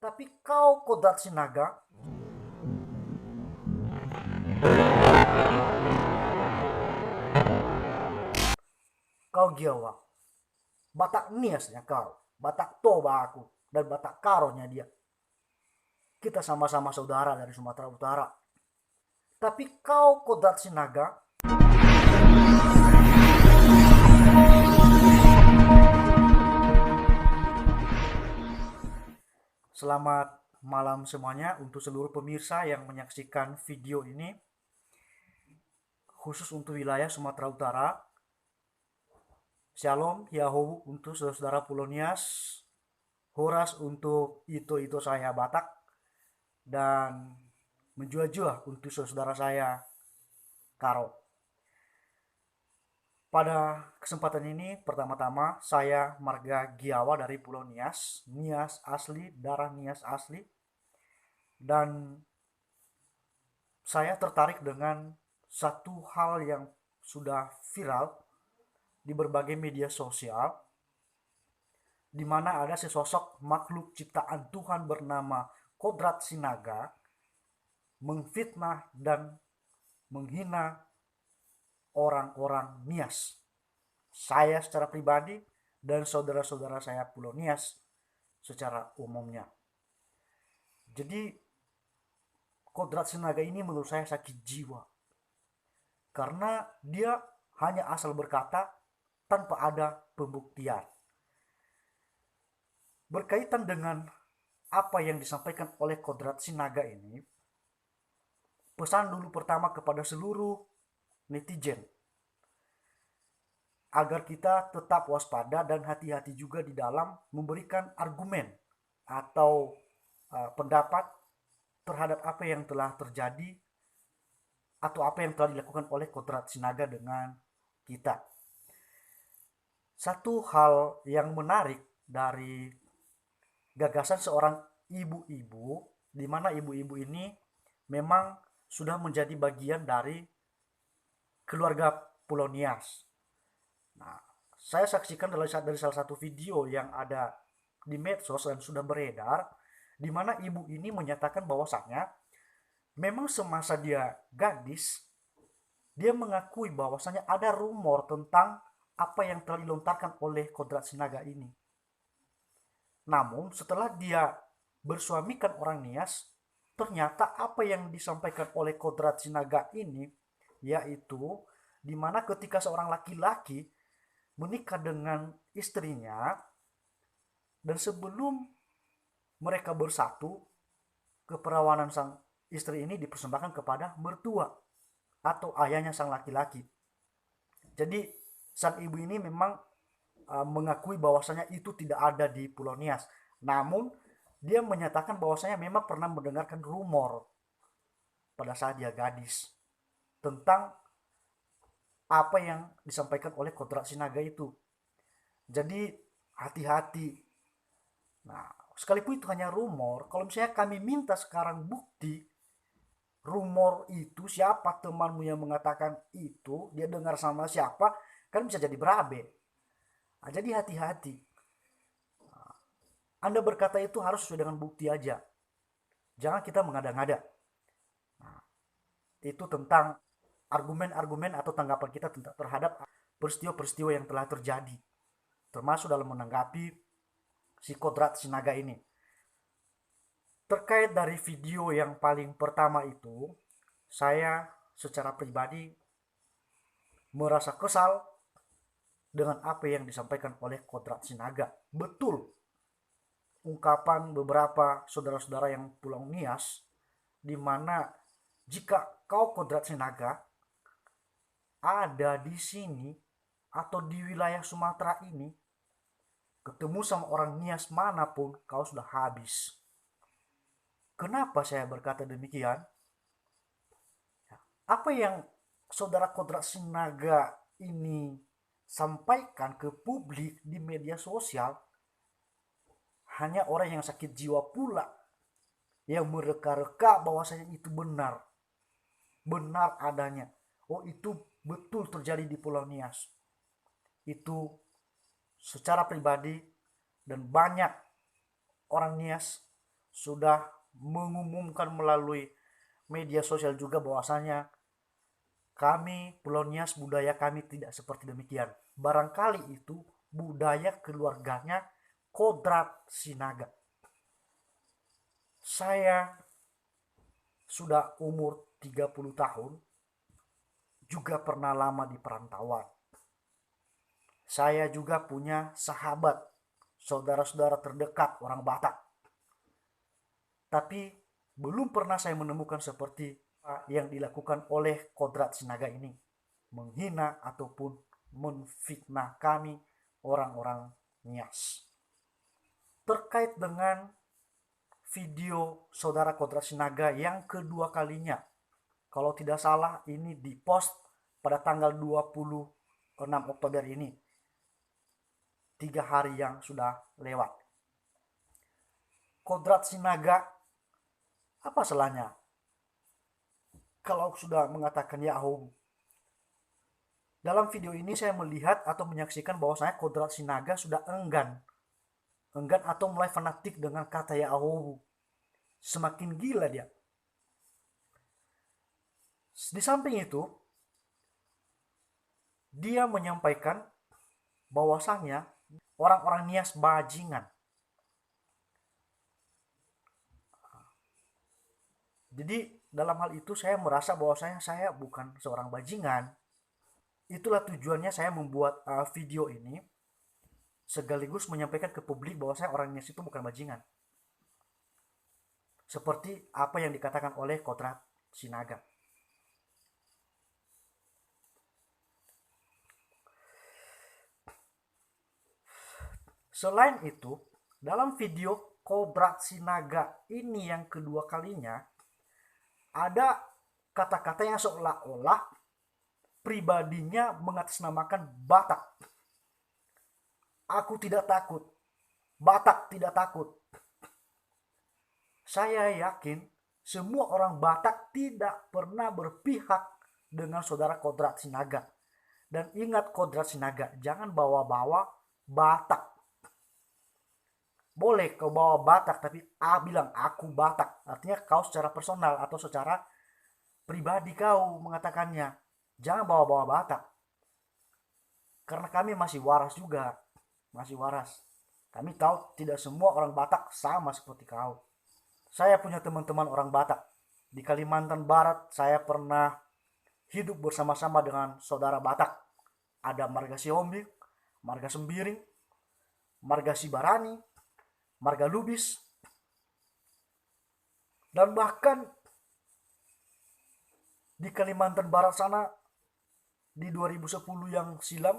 Tapi kau kodrat sinaga, kau giawa. Batak niasnya kau, batak toba aku, dan batak karonya dia. Kita sama-sama saudara dari Sumatera Utara. Tapi kau kodrat sinaga, selamat malam semuanya untuk seluruh pemirsa yang menyaksikan video ini, khusus untuk wilayah Sumatera Utara. Shalom, Yahoo untuk saudara-saudara Polonias, Horas untuk itu saya Batak, dan menjua-jua untuk saudara saya Karo. Pada kesempatan ini, pertama-tama saya Marga Giawa dari Pulau Nias, Nias asli, darah Nias asli, dan saya tertarik dengan satu hal yang sudah viral di berbagai media sosial, di mana ada sesosok makhluk ciptaan Tuhan bernama Kodrat Sinaga memfitnah dan menghina orang-orang Nias. Saya secara pribadi dan saudara-saudara saya Pulau Nias secara umumnya. Jadi Kodrat Sinaga ini menurut saya sakit jiwa. Karena dia hanya asal berkata tanpa ada pembuktian. Berkaitan dengan apa yang disampaikan oleh Kodrat Sinaga ini, pesan dulu pertama kepada seluruh netizen agar kita tetap waspada dan hati-hati juga di dalam memberikan argumen atau pendapat terhadap apa yang telah terjadi atau apa yang telah dilakukan oleh Kodrat Sinaga dengan kita. Satu hal yang menarik dari gagasan seorang ibu-ibu, di mana ibu-ibu ini memang sudah menjadi bagian dari keluarga Pulau Nias. Nah, saya saksikan dari salah satu video yang ada di medsos dan sudah beredar, di mana ibu ini menyatakan bahwasannya memang semasa dia gadis, dia mengakui bahwasannya ada rumor tentang apa yang telah dilontarkan oleh Kodrat Sinaga ini. Namun setelah dia bersuamikan orang Nias, ternyata apa yang disampaikan oleh Kodrat Sinaga ini, yaitu di mana ketika seorang laki-laki menikah dengan istrinya dan sebelum mereka bersatu, keperawanan sang istri ini dipersembahkan kepada mertua atau ayahnya sang laki-laki. Jadi sang ibu ini memang mengakui bahwasanya itu tidak ada di Pulau Nias. Namun dia menyatakan bahwasanya memang pernah mendengarkan rumor pada saat dia gadis tentang apa yang disampaikan oleh Kodrat Sinaga itu. Jadi hati-hati. Nah, sekalipun itu hanya rumor, kalau misalnya kami minta sekarang bukti rumor itu, siapa temanmu yang mengatakan itu, dia dengar sama siapa, kan bisa jadi berabe. Nah, jadi hati-hati. Anda berkata itu harus sesuai dengan bukti aja. Jangan kita mengada-ngada. Nah, itu tentang argumen-argumen atau tanggapan kita terhadap peristiwa-peristiwa yang telah terjadi. Termasuk dalam menanggapi si Kodrat Sinaga ini. Terkait dari video yang paling pertama itu, saya secara pribadi merasa kesal dengan apa yang disampaikan oleh Kodrat Sinaga. Betul ungkapan beberapa saudara-saudara yang Pulau Nias, di mana jika kau Kodrat Sinaga ada di sini atau di wilayah Sumatera ini, ketemu sama orang Nias manapun, kau sudah habis. Kenapa saya berkata demikian? Apa yang saudara Kodrat Sinaga ini sampaikan ke publik di media sosial, hanya orang yang sakit jiwa pula yang mereka-reka bahwasanya itu benar. Benar adanya. Oh, itu betul terjadi di Pulau Nias. Itu secara pribadi dan banyak orang Nias sudah mengumumkan melalui media sosial juga bahwasanya kami Pulau Nias budaya kami tidak seperti demikian. Barangkali itu budaya keluarganya Kodrat Sinaga. Saya sudah umur 30 tahun, juga pernah lama di perantauan. Saya juga punya sahabat, saudara-saudara terdekat orang Batak. Tapi belum pernah saya menemukan seperti yang dilakukan oleh Kodrat Sinaga ini. Menghina ataupun menfitnah kami orang-orang Nias. Terkait dengan video saudara Kodrat Sinaga yang kedua kalinya, kalau tidak salah ini dipost pada tanggal 26 Oktober ini, 3 hari yang sudah lewat. Kodrat Sinaga, apa salahnya kalau sudah mengatakan Yahoo? Dalam video ini saya melihat atau menyaksikan bahwasanya Kodrat Sinaga sudah enggan atau mulai fanatik dengan kata Yahoo. Semakin gila dia. Di samping itu, dia menyampaikan bahwasanya orang-orang Nias bajingan. Jadi dalam hal itu saya merasa bahwasanya saya bukan seorang bajingan. Itulah tujuannya saya membuat video ini, sekaligus menyampaikan ke publik bahwasanya orang Nias itu bukan bajingan. Seperti apa yang dikatakan oleh Kodrat Sinaga. Selain itu, dalam video Kodrat Sinaga ini yang kedua kalinya, ada kata-kata yang seolah-olah pribadinya mengatasnamakan Batak. Aku tidak takut, Batak tidak takut. Saya yakin semua orang Batak tidak pernah berpihak dengan saudara Kodrat Sinaga. Dan ingat Kodrat Sinaga, jangan bawa-bawa Batak. Boleh kau bawa Batak, tapi bilang aku Batak. Artinya kau secara personal atau secara pribadi kau mengatakannya. Jangan bawa-bawa Batak. Karena kami masih waras juga. Masih waras. Kami tahu tidak semua orang Batak sama seperti kau. Saya punya teman-teman orang Batak. Di Kalimantan Barat saya pernah hidup bersama-sama dengan saudara Batak. Ada Marga Siombing, Marga Sembiring, Marga Sibarani, Marga Lubis, dan bahkan di Kalimantan Barat sana di 2010 yang silam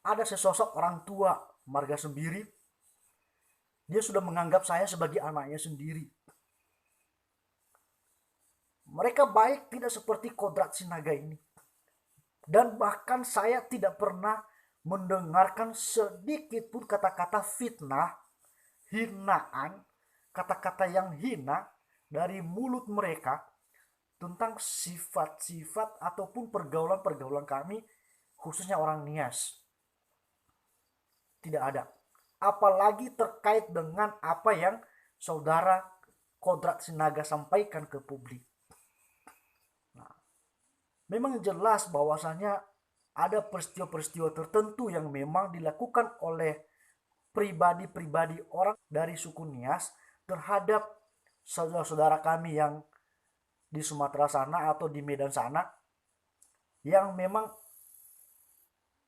ada sesosok orang tua Marga Sembiri. Dia sudah menganggap saya sebagai anaknya sendiri. Mereka baik tidak seperti Kodrat Sinaga ini. Dan bahkan saya tidak pernah mendengarkan sedikit pun kata-kata fitnah, hinaan, kata-kata yang hina dari mulut mereka tentang sifat-sifat ataupun pergaulan-pergaulan kami, khususnya orang Nias. Tidak ada. Apalagi terkait dengan apa yang saudara Kodrat Sinaga sampaikan ke publik. Nah, memang jelas bahwasanya ada peristiwa-peristiwa tertentu yang memang dilakukan oleh pribadi-pribadi orang dari suku Nias terhadap saudara-saudara kami yang di Sumatera sana atau di Medan sana, yang memang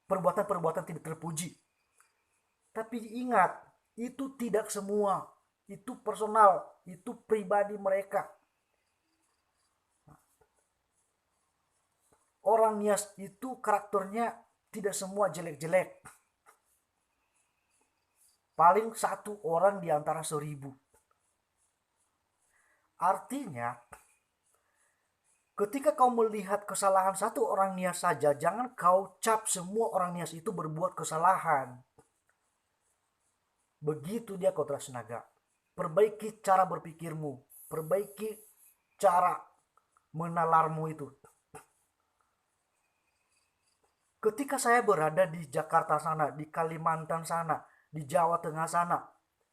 perbuatan-perbuatan tidak terpuji. Tapi ingat, itu tidak semua, itu personal, itu pribadi mereka. Orang Nias itu karakternya tidak semua jelek-jelek. Paling satu orang di antara 1000. Artinya, ketika kau melihat kesalahan satu orang Nias saja, jangan kau cap semua orang Nias itu berbuat kesalahan. Begitu dia Kodrat Sinaga. Perbaiki cara berpikirmu, perbaiki cara menalarmu itu. Ketika saya berada di Jakarta sana, di Kalimantan sana, di Jawa Tengah sana,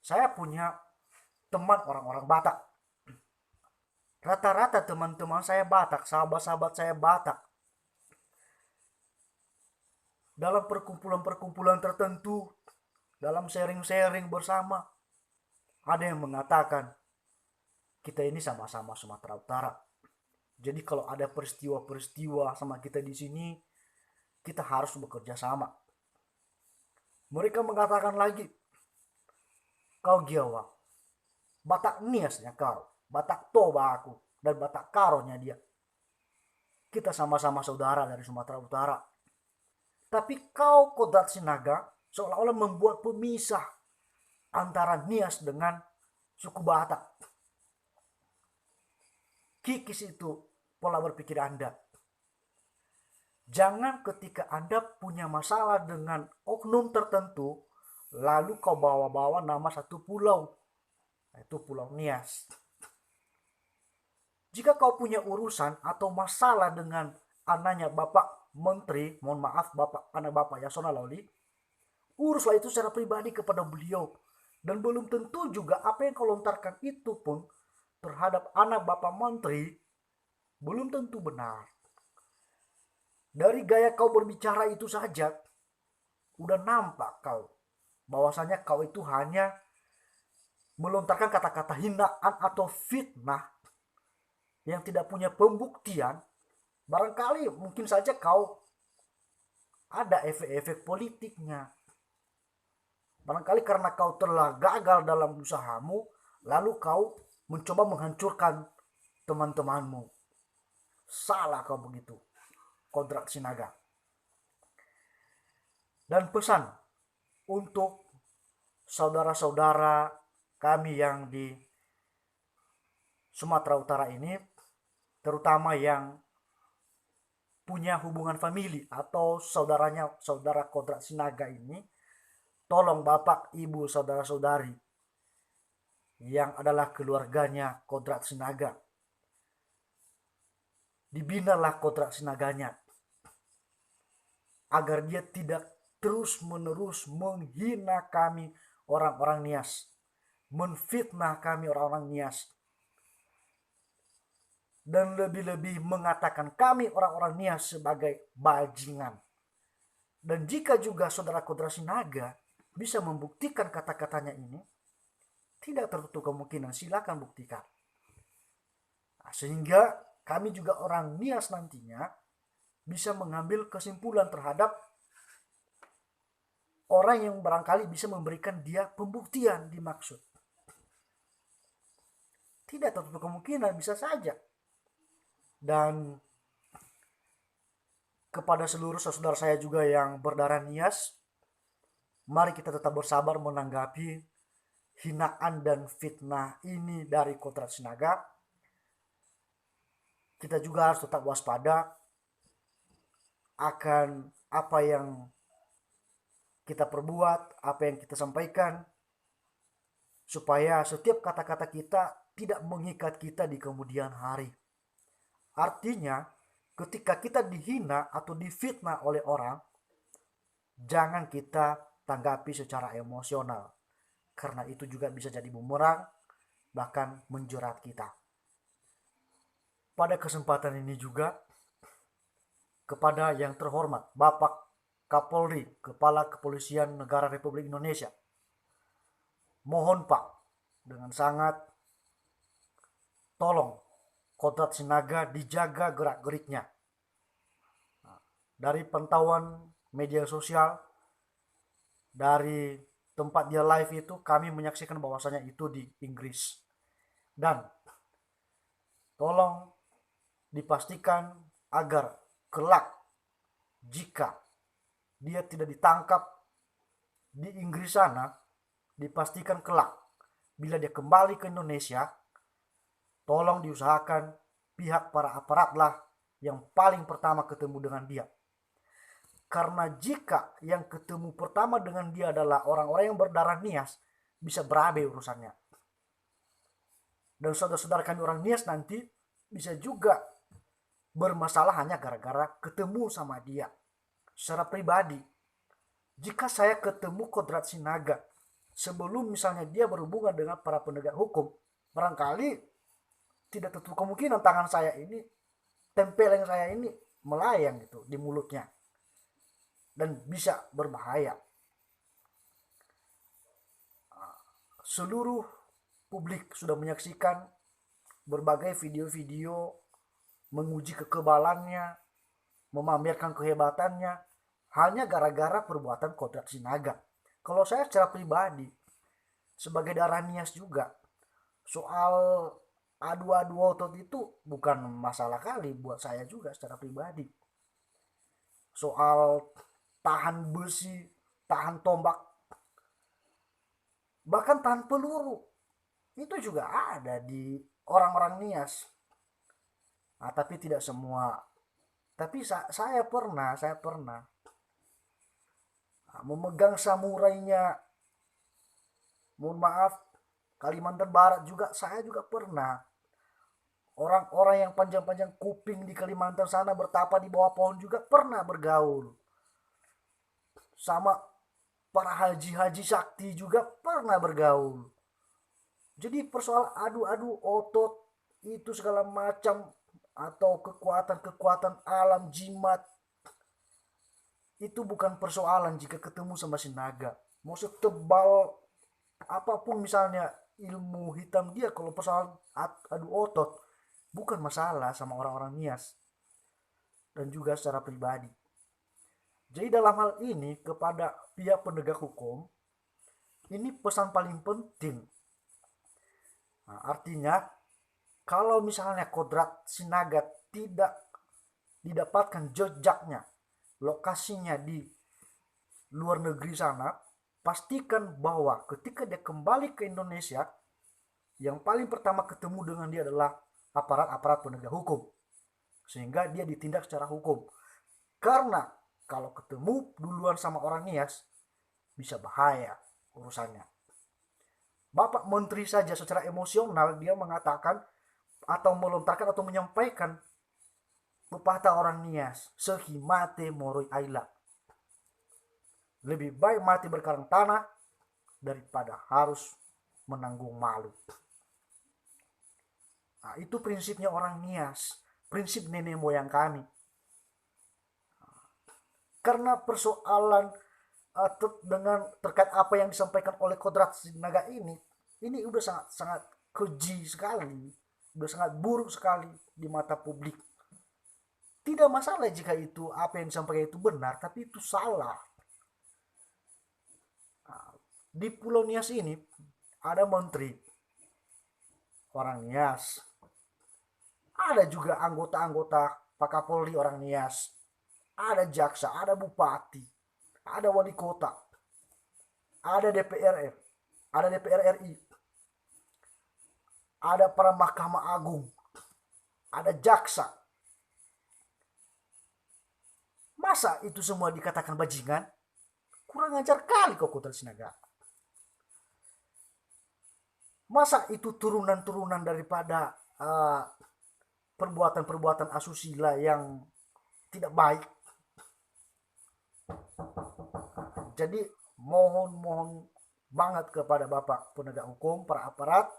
saya punya teman orang-orang Batak. Rata-rata teman-teman saya Batak, sahabat-sahabat saya Batak. Dalam perkumpulan-perkumpulan tertentu, dalam sharing-sharing bersama, ada yang mengatakan, kita ini sama-sama Sumatera Utara. Jadi kalau ada peristiwa-peristiwa sama kita di sini, kita harus bekerja sama. Mereka mengatakan lagi, kau Giawa, Batak Niasnya kau, Batak Toba aku, dan Batak Karonya dia. Kita sama-sama saudara dari Sumatera Utara. Tapi kau Kodrat Sinaga seolah-olah membuat pemisah antara Nias dengan suku Batak. Kikis itu pola berpikir Anda. Jangan ketika Anda punya masalah dengan oknum tertentu, lalu kau bawa-bawa nama satu pulau, yaitu Pulau Nias. Jika kau punya urusan atau masalah dengan anaknya Bapak Menteri, mohon maaf anak Bapak Yasona Lawli, uruslah itu secara pribadi kepada beliau. Dan belum tentu juga apa yang kau lontarkan itu pun terhadap anak Bapak Menteri belum tentu benar. Dari gaya kau berbicara itu saja udah nampak kau bahwasanya kau itu hanya melontarkan kata-kata hinaan atau fitnah yang tidak punya pembuktian. Barangkali mungkin saja kau ada efek-efek politiknya. Barangkali karena kau telah gagal dalam usahamu, lalu kau mencoba menghancurkan teman-temanmu. Salah kau begitu, Kodrat Sinaga. Dan pesan untuk saudara-saudara kami yang di Sumatera Utara ini, terutama yang punya hubungan famili atau saudara Kodrat Sinaga ini, tolong Bapak, Ibu, saudara-saudari yang adalah keluarganya Kodrat Sinaga, dibinalah Kodrat Sinaganya agar dia tidak terus-menerus menghina kami orang-orang Nias, menfitnah kami orang-orang Nias, dan lebih-lebih mengatakan kami orang-orang Nias sebagai bajingan. Dan jika juga saudara Kodrat Sinaga bisa membuktikan kata-katanya ini, tidak tertutup kemungkinan silakan buktikan. Nah, sehingga kami juga orang Nias nantinya bisa mengambil kesimpulan terhadap orang yang barangkali bisa memberikan dia pembuktian dimaksud. Tidak tertutup kemungkinan, bisa saja. Dan kepada seluruh saudara saya juga yang berdarah Nias, mari kita tetap bersabar menanggapi hinaan dan fitnah ini dari Kodrat Sinaga. Kita juga harus tetap waspada akan apa yang kita perbuat, apa yang kita sampaikan, supaya setiap kata-kata kita tidak mengikat kita di kemudian hari. Artinya, ketika kita dihina atau difitnah oleh orang, jangan kita tanggapi secara emosional, karena itu juga bisa jadi bumerang, bahkan menjerat kita. Pada kesempatan ini juga, kepada yang terhormat Bapak Kapolri, Kepala Kepolisian Negara Republik Indonesia, mohon Pak, dengan sangat tolong Kodrat Sinaga dijaga gerak-geriknya. Dari pantauan media sosial, dari tempat dia live itu, kami menyaksikan bahwasanya itu di Inggris. Dan tolong dipastikan agar kelak jika dia tidak ditangkap di Inggris sana, dipastikan kelak bila dia kembali ke Indonesia, tolong diusahakan pihak para aparatlah yang paling pertama ketemu dengan dia. Karena jika yang ketemu pertama dengan dia adalah orang-orang yang berdarah Nias, bisa berabe urusannya. Dan saudara-saudara kami orang Nias nanti bisa juga bermasalah hanya gara-gara ketemu sama dia secara pribadi. Jika saya ketemu Kodrat Sinaga sebelum misalnya dia berhubungan dengan para penegak hukum, barangkali tidak tertutup kemungkinan tangan saya ini, tempeleng saya ini melayang gitu di mulutnya dan bisa berbahaya. Seluruh publik sudah menyaksikan berbagai video-video menguji kekebalannya, memamerkan kehebatannya, hanya gara-gara perbuatan Kodrat Sinaga. Kalau saya secara pribadi, sebagai darah Nias juga, soal adu-adu otot itu bukan masalah kali buat saya juga secara pribadi. Soal tahan besi, tahan tombak, bahkan tahan peluru, itu juga ada di orang-orang Nias. Nah, tapi tidak semua. Tapi saya pernah memegang samurainya. Mohon maaf, Kalimantan Barat juga saya juga pernah. Orang-orang yang panjang-panjang kuping di Kalimantan sana bertapa di bawah pohon juga pernah bergaul. Sama para haji-haji sakti juga pernah bergaul. Jadi persoalan adu-adu otot itu segala macam atau kekuatan-kekuatan alam jimat itu bukan persoalan jika ketemu sama si naga. Mau setebal apapun misalnya ilmu hitam dia, kalau persoalan adu otot bukan masalah sama orang-orang Nias dan juga secara pribadi. Jadi dalam hal ini kepada pihak penegak hukum, ini pesan paling penting. Nah, artinya kalau misalnya Kodrat Sinaga tidak didapatkan jejaknya, lokasinya di luar negeri sana, pastikan bahwa ketika dia kembali ke Indonesia, yang paling pertama ketemu dengan dia adalah aparat-aparat penegak hukum, sehingga dia ditindak secara hukum. Karena kalau ketemu duluan sama orang Nias, bisa bahaya urusannya. Bapak Menteri saja secara emosional dia mengatakan atau melontarkan atau menyampaikan pepatah orang Nias, sehi mate moroi aila. Lebih baik mati berkarang tanah daripada harus menanggung malu. Nah, itu prinsipnya orang Nias, prinsip nenek moyang kami. Karena persoalan dengan terkait apa yang disampaikan oleh Kodrat Sinaga ini udah sangat keji sekali, udah sangat buruk sekali di mata publik. Tidak masalah jika itu apa yang disampaikan itu benar, tapi itu salah. Di Pulau Nias ini ada menteri orang Nias, ada juga anggota-anggota Pak Kapolri orang Nias, ada jaksa, ada bupati, ada wali kota, ada DPR, ada DPR RI, ada para Mahkamah Agung, ada jaksa. Masa itu semua dikatakan bajingan? Kurang ajar kali kok Kodrat Sinaga. Masa itu turunan-turunan daripada perbuatan-perbuatan asusila yang tidak baik? Jadi mohon banget kepada Bapak penegak hukum, para aparat,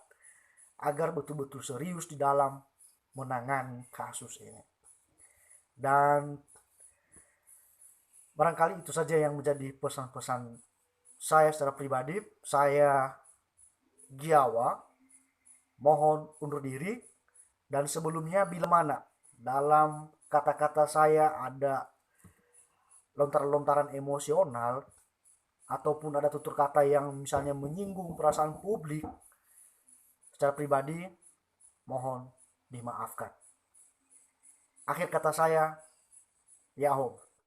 agar betul-betul serius di dalam menangani kasus ini. Dan barangkali itu saja yang menjadi pesan-pesan saya secara pribadi. Saya Giawa mohon undur diri, dan sebelumnya bila mana dalam kata-kata saya ada lontaran-lontaran emosional ataupun ada tutur kata yang misalnya menyinggung perasaan publik secara pribadi, mohon dimaafkan. Akhir kata saya, Yahoo.